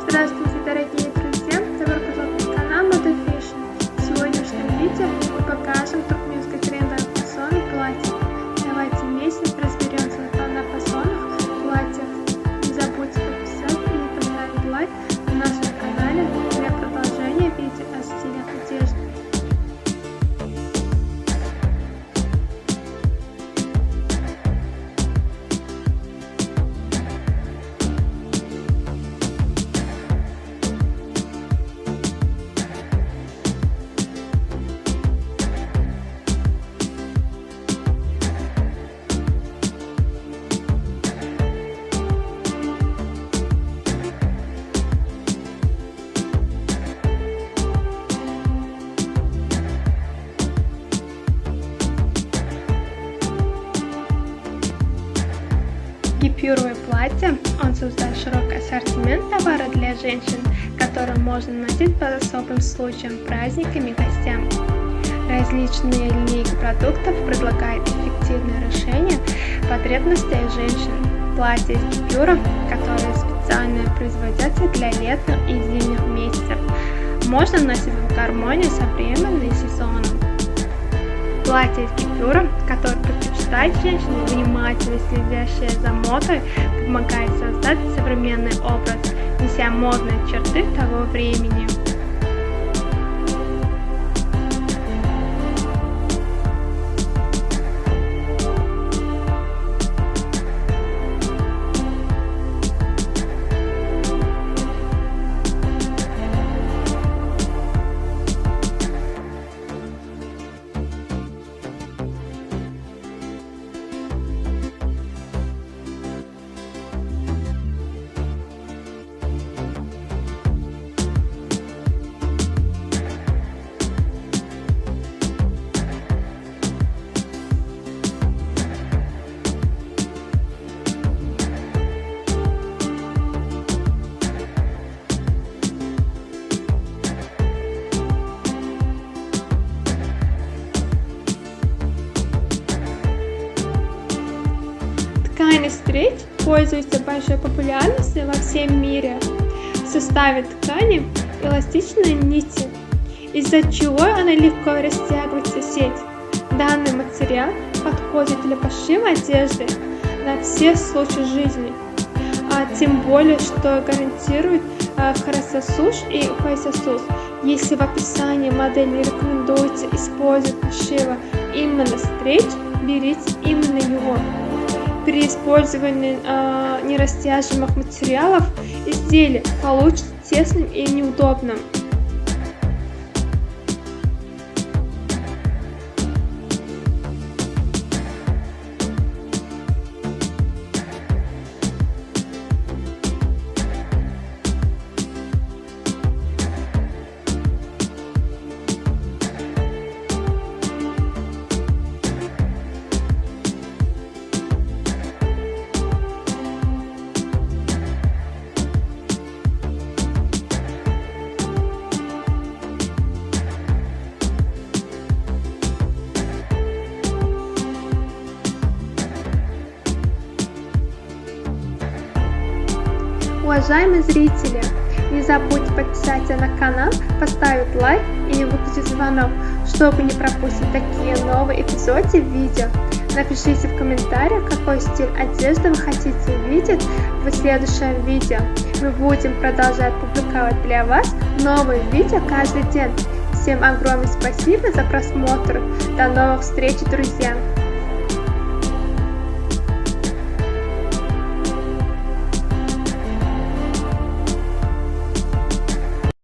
Здравствуйте, дорогие друзья! Добро пожаловать на канал Moda Fashion. В сегодняшнем видео мы покажем туркменское трендовое фасоны платьев. Давайте вместе разберемся на фасонах платьев. Не забудьте подписаться и поставить лайк на нашем канале для продолжения видео о стилях одежды. Гипюровое платье. Он создает широкий ассортимент товара для женщин, который можно носить по особым случаям, праздникам и гостям. Различные линейки продуктов предлагают эффективное решение потребностей женщин. Платья из гипюра, которые специально производятся для летних и зимних месяцев, можно носить в гармонии со временем и сезоном. Платье из гипюра, которое предпочитает женщины, внимательно следящие за модой, помогает создать современный образ, неся модные черты того времени. Ткань стрейч пользуется большой популярностью во всем мире. В составе ткани эластичные нити, из-за чего она легко растягивается в сеть. Данный материал подходит для пошива одежды на все случаи жизни, тем более, что гарантирует хрустосуш и хуайсосуш. Если в описании модели рекомендуется использовать пошива именно стрейч, берите именно его. При использовании нерастяжимых материалов изделие получится тесным и неудобным. Уважаемые зрители, не забудьте подписаться на канал, поставить лайк и выключить звонок, чтобы не пропустить такие новые эпизоды видео. Напишите в комментариях, какой стиль одежды вы хотите видеть в следующем видео. Мы будем продолжать публиковать для вас новые видео каждый день. Всем огромное спасибо за просмотр. До новых встреч, друзья!